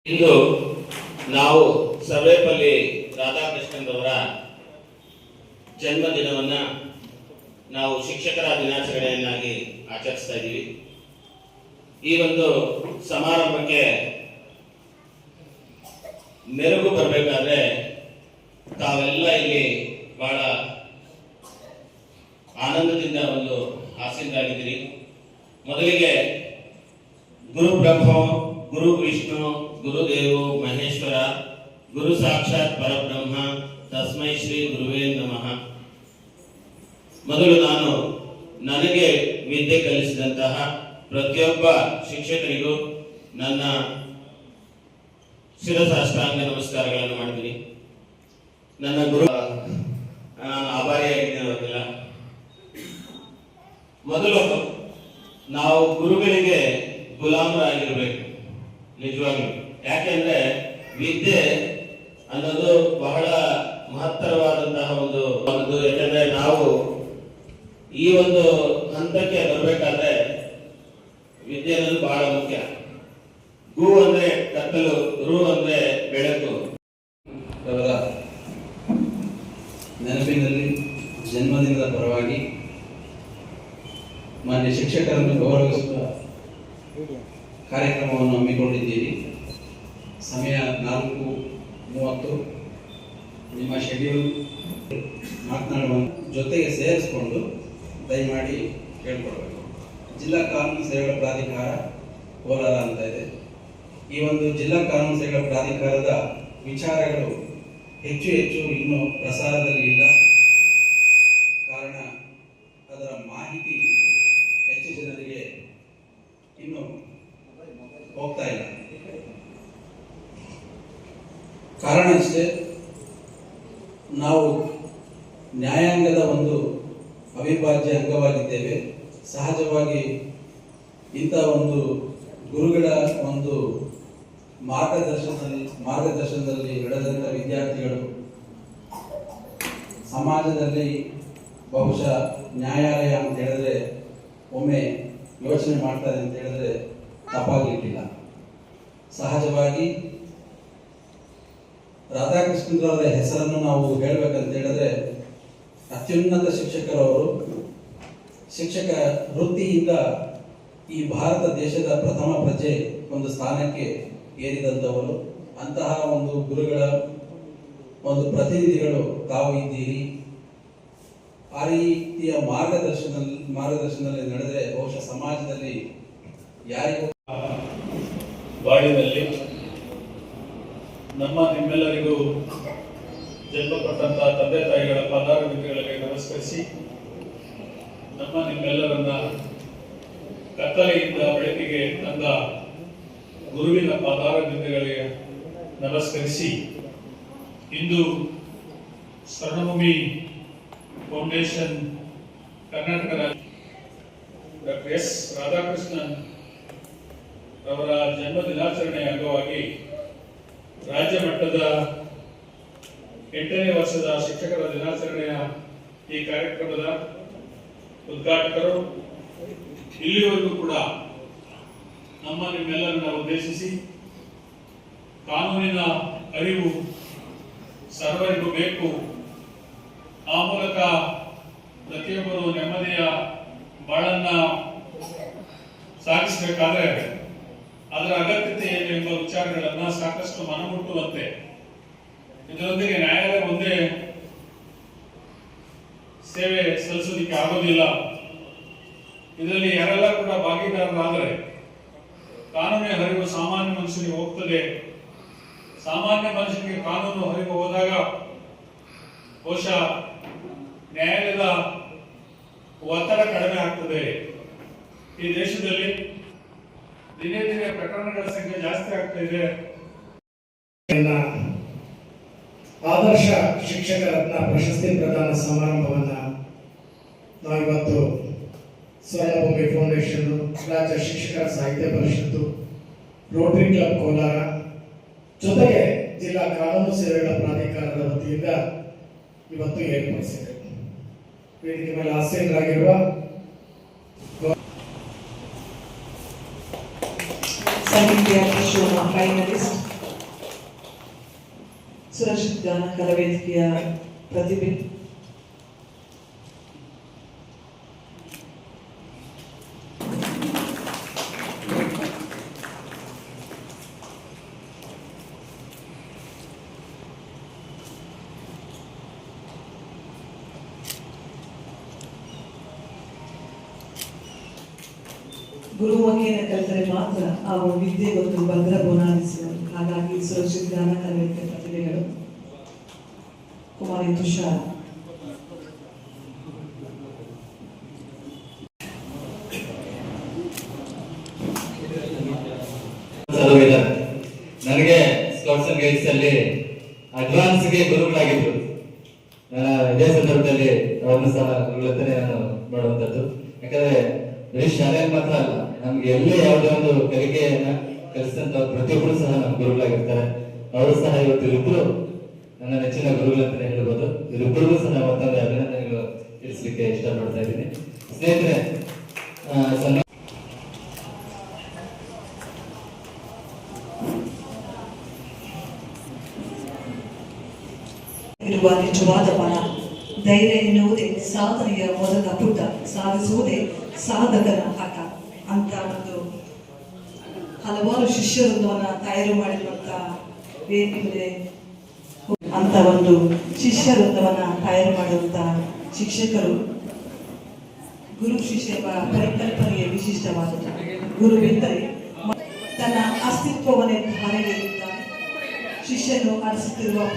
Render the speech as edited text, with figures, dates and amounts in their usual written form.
ಇಂದು ನಾವು ಸರ್ವೇಪಲ್ಲಿ ರಾಧಾಕೃಷ್ಣನ್ರವರ ಜನ್ಮದಿನವನ್ನ ನಾವು ಶಿಕ್ಷಕರ ದಿನಾಚರಣೆಯನ್ನಾಗಿ ಆಚರಿಸ್ತಾ ಇದ್ದೀವಿ. ಈ ಒಂದು ಸಮಾರಂಭಕ್ಕೆ ಮೆರುಗು ಬರಬೇಕಾದ್ರೆ ತಾವೆಲ್ಲ ಇಲ್ಲಿ ಬಹಳ ಆನಂದದಿಂದ ಒಂದು ಆಸೀನರಾಗಿದ್ದೀರಿ. ಮೊದಲಿಗೆ ಗುರು ಬ್ರಹ್ಮ, ಗುರು ವಿಷ್ಣು, ಗುರುದೇವೋ ಮಹೇಶ್ವರ, ಗುರು ಸಾಕ್ಷಾತ್ ಪರಬ್ರಹ್ಮ, ತಸ್ಮೈ ಶ್ರೀ ಗುರುವೇ ನಮಃ. ಮೊದಲು ನಾನು ನನಗೆ ವಿದ್ಯೆ ಕಲಿಸಿದಂತಹ ಪ್ರತಿಯೊಬ್ಬ ಶಿಕ್ಷಕರಿಗೂ ನನ್ನ ಶಿರಸಾಷ್ಟಾಂಗ ನಮಸ್ಕಾರಗಳನ್ನು ಮಾಡ್ತೀನಿ. ನನ್ನ ಗುರು ಆಭಾರಿಯಾಗಿದ್ದೇನೆ ಅವರಿಗೆಲ್ಲ. ಮೊದಲು ನಾವು ಗುರುಗಳಿಗೆ ಗುಲಾಮರಾಗಿರ್ಬೇಕು ನಿಜವಾಗ್ಲೂ. ಯಾಕೆಂದ್ರೆ ವಿದ್ಯೆ ಅನ್ನೋದು ಬಹಳ ಮಹತ್ತರವಾದಂತಹ ಒಂದು ಯಾಕಂದ್ರೆ ನಾವು ಈ ಒಂದು ಹಂತಕ್ಕೆ ಬರಬೇಕಾದ್ರೆ ವಿದ್ಯೆ ಅನ್ನೋದು ಬಹಳ ಮುಖ್ಯ. ಗು ಅಂದ್ರೆ ಕತ್ತಲು, ರು ಅಂದ್ರೆ ಬೆಳಕು. ಅವರ ನೆನಪಿನಲ್ಲಿ ಜನ್ಮದಿನದ ಪರವಾಗಿ ಮಾನ್ಯ ಶಿಕ್ಷಕರನ್ನು ಗೌರವಿಸುವ ಕಾರ್ಯಕ್ರಮವನ್ನು ಹಮ್ಮಿಕೊಂಡಿದ್ದೀರಿ. ಸಮಯ 4:30. ನಿಮ್ಮ ಶೆಡ್ಯೂಲ್ ಮಾತನಾಡುವ ಜೊತೆಗೆ ಸೇರಿಸಿಕೊಂಡು ದಯಮಾಡಿ ಕೇಳ್ಕೊಳ್ಬೇಕು. ಜಿಲ್ಲಾ ಕಾನೂನು ಸೇವೆಗಳ ಪ್ರಾಧಿಕಾರ ಕೋಲಾರ ಅಂತ ಇದೆ. ಈ ಒಂದು ಜಿಲ್ಲಾ ಕಾನೂನು ಸೇವೆಗಳ ಪ್ರಾಧಿಕಾರದ ವಿಚಾರಗಳು ಹೆಚ್ಚು ಇನ್ನೂ ಪ್ರಸಾರದಲ್ಲಿ ಇಲ್ಲ. ಕಾರಣ ಅದರ ಮಾಹಿತಿ ಹೆಚ್ಚು ಜನರಿಗೆ ಇನ್ನೂ ಹೋಗ್ತಾ ಇಲ್ಲ. ಕಾರಣ ಇಷ್ಟೇ, ನಾವು ನ್ಯಾಯಾಂಗದ ಒಂದು ಅವಿಭಾಜ್ಯ ಅಂಗವಾಗಿದ್ದೇವೆ. ಸಹಜವಾಗಿ ಇಂಥ ಒಂದು ಗುರುಗಳ ಒಂದು ಮಾರ್ಗದರ್ಶನದಲ್ಲಿ ಬೆಳೆದಂಥ ವಿದ್ಯಾರ್ಥಿಗಳು ಸಮಾಜದಲ್ಲಿ ಬಹುಶಃ ನ್ಯಾಯಾಲಯ ಅಂತ ಹೇಳಿದ್ರೆ ಒಮ್ಮೆ ಯೋಚನೆ ಮಾಡ್ತಾರೆ ಅಂತ ಹೇಳಿದ್ರೆ ತಪ್ಪಾಗಿಟ್ಟಿಲ್ಲ. ಸಹಜವಾಗಿ ರಾಧಾಕೃಷ್ಣರವರ ಹೆಸರನ್ನು ನಾವು ಹೇಳಬೇಕಂತ ಹೇಳಿದ್ರೆ ಅತ್ಯುನ್ನತ ಶಿಕ್ಷಕರವರು. ಶಿಕ್ಷಕ ವೃತ್ತಿಯಿಂದ ಈ ಭಾರತ ದೇಶದ ಪ್ರಥಮ ಪ್ರಜೆ ಒಂದು ಸ್ಥಾನಕ್ಕೆ ಏರಿದಂಥವರು. ಅಂತಹ ಒಂದು ಗುರುಗಳ ಒಂದು ಪ್ರತಿನಿಧಿಗಳು ತಾವು ಇದ್ದೀರಿ. ಆ ರೀತಿಯ ಮಾರ್ಗದರ್ಶನದಲ್ಲಿ ನಡೆದರೆ ಬಹುಶಃ ಸಮಾಜದಲ್ಲಿ ಯಾರಿಗೂ ಬಾಡಿನಲ್ಲಿ ನಿಮ್ಮೆಲ್ಲರಿಗೂ ಜನ್ಮ ಕೊಟ್ಟಂತಹ ತಂದೆ ತಾಯಿಗಳ ಪಾದಾರವಿಂದಗಳಿಗೆ ನಮಸ್ಕರಿಸಿ, ನಿಮ್ಮೆಲ್ಲರನ್ನ ಕತ್ತಲೆಯಿಂದ ಬೆಳಕಿಗೆ ತಂದ ಗುರುವಿನ ಪಾದಾರವಿಂದಗಳಿಗೆ ನಮಸ್ಕರಿಸಿ, ಇಂದು Swarnabhoomi foundation Karnataka doctor S Radhakrishnan ಅವರ ಜನ್ಮ ದಿನಾಚರಣೆಯ ಅಂಗವಾಗಿ ರಾಜ್ಯ ಮಟ್ಟದ 8ನೇ ವರ್ಷದ ಶಿಕ್ಷಕರ ದಿನಾಚರಣೆಯ ಈ ಕಾರ್ಯಕ್ರಮದ ಉದ್ಘಾಟಕರು ಇಲ್ಲಿವರೆಗೂ ಕೂಡ ನಿಮ್ಮೆಲ್ಲರನ್ನ ಉದ್ದೇಶಿಸಿ ಕಾನೂನಿನ ಅರಿವು ಸರ್ವರಿಗೂ ಬೇಕು, ಆ ಮೂಲಕ ಪ್ರತಿಯೊಬ್ಬರು ನೆಮ್ಮದಿಯ ಬಾಳನ್ನ ಸಾಗಿಸಬೇಕಾದ್ರೆ ಅದರ ಅಗತ್ಯತೆ ಏನು ಎಂಬ ವಿಚಾರಗಳನ್ನ ಸಾಕಷ್ಟು ಮನಮುಟ್ಟುವಂತೆ, ಇದರೊಂದಿಗೆ ನ್ಯಾಯಾಲಯ ಒಂದೇ ಸೇವೆ ಸಲ್ಲಿಸೋದಿಕ್ಕೆ ಆಗೋದಿಲ್ಲ. ಇದರಲ್ಲಿ ಯಾರೆಲ್ಲ ಕೂಡ ಭಾಗಿದಾರರಾದರೆ ಕಾನೂನಿನ ಹರಿವು ಸಾಮಾನ್ಯ ಮನುಷ್ಯನಿಗೆ ಹೋಗ್ತದೆ. ಸಾಮಾನ್ಯ ಮನುಷ್ಯನಿಗೆ ಕಾನೂನು ಹರಿವು ಹೋದಾಗ ಬಹುಶಃ ನ್ಯಾಯಾಲಯದ ಒತ್ತಡ ಕಡಿಮೆ ಆಗ್ತದೆ. ಈ ದೇಶದಲ್ಲಿ ದಿನೇ ಪ್ರಕರಣಗಳ ಸಂಖ್ಯೆ ಜಾಸ್ತಿ ಆಗ್ತಾ ಇದೆ. ಆದರ್ಶ ಶಿಕ್ಷಕ ರತ್ನ ಪ್ರಶಸ್ತಿ ಪ್ರದಾನ ಸಮಾರಂಭವನ್ನ ನಾವಿವತ್ತು ಸ್ವರ್ಣಭೂಮಿ ಫೌಂಡೇಶನ್, ರಾಜ್ಯ ಶಿಕ್ಷಕರ ಸಾಹಿತ್ಯ ಪರಿಷತ್ತು, ರೋಟರಿ ಕ್ಲಬ್ ಕೋಲಾರ ಜೊತೆಗೆ ಜಿಲ್ಲಾ ಕಾನೂನು ಸೇವೆಗಳ ಪ್ರಾಧಿಕಾರದ ವತಿಯಿಂದ ಇವತ್ತು ಏರ್ಪಡಿಸಿದೆ. ವೇದಿಕೆ ಮೇಲೆ ಆಸೀನರಾಗಿರುವ Sangeeta Kishore finalist. ಸುರಕ್ಷಿತ ಜ್ಞಾನ ತರಬೇತಿಯ ಪ್ರತಿಭೆ ಗುರುಮುಖೇನ ಕಲಿತರೆ ಮಾತ್ರ ಆ ವಿದ್ಯೆ ಒಂದು ಭದ್ರ ಬುನಾದಿಸುವುದು. ಹಾಗಾಗಿ ಸುರಕ್ಷಿತ ಜ್ಞಾನ ತರಬೇತಿಯ ಪ್ರತಿಭೆಗಳು ಕುಮಾರಿ ತುಷಾರ್. ನನಗೆ ಸ್ಕೌಟ್ಸ್ ಅಂಡ್ ಗೈಡ್ಸ್ ಅಲ್ಲಿ ಅಡ್ವಾನ್ಸ್ ಗೆ ಗುರುಗಳಾಗಿದ್ರು. ಇದೇ ಸಂದರ್ಭದಲ್ಲಿ ಅವ್ರನ್ನು ಸಹ ಗುರುಗಳಂತಾನೆ ನಾನು ಮಾಡುವಂತದ್ದು. ಯಾಕಂದ್ರೆ ಬರೀ ಶಾಲೆಯಲ್ಲಿ ಮಾತ್ರ ಅಲ್ಲ, ನಮ್ಗೆ ಎಲ್ಲೇ ಯಾವುದೇ ಒಂದು ಕಲಿಕೆಯನ್ನ ಕಲಿಸಿದಂತ ಪ್ರತಿಯೊಬ್ಬರು ಸಹ ನಮ್ಮ ಗುರುಗಳಾಗಿರ್ತಾರೆ. ಅವರು ಸಹ ಇವತ್ತು ಇಬ್ಬರು ನನ್ನ ನೆಚ್ಚಿನ ಗುರುಗಳಂತಾನೆ ಹೇಳ್ಬೋದು. ಇವರಿಬ್ಬರಿಗೂ ಸಹ ಮತ್ತೊಂದು ಅಭಿನಂದನೆಗಳು ತಿಳಿಸ್ಲಿಕ್ಕೆ ಇಷ್ಟಪಡ್ತಾ ಇದ್ದೀನಿ. ಸ್ನೇಹಿತರೆ, ಇರುವ ನಿಜವಾದ ಬಲ. ಧೈರ್ಯ ಎನ್ನುವುದೇ ಸಾಧನೆಯ ಮೊದಲ ಪುಟ, ಸಾಧಿಸುವುದೇ ಸಾಧಕನ ಹಠ ಅಂತ ಒಂದು ಹಲವಾರು ಶಿಷ್ಯರೊಂದವನ್ನ ತಯಾರು ಮಾಡಿರುವಂತ ವೇದಿಕೆ ಅಂತ ಒಂದು ಶಿಷ್ಯರೊಂದವನ್ನ ತಯಾರು ಮಾಡುವಂತ ಶಿಕ್ಷಕರು. ಗುರು ಶಿಷ್ಯ ಪರಿಕಲ್ಪನೆಯ ವಿಶಿಷ್ಟವಾದದ್ದು. ಗುರುವೆಂದರೆ ತನ್ನ ಅಸ್ತಿತ್ವವನ್ನೇ ಧಾರೆಗೆ ಶಿಷ್ಯನು ಆರಿಸುತ್ತಿರುವ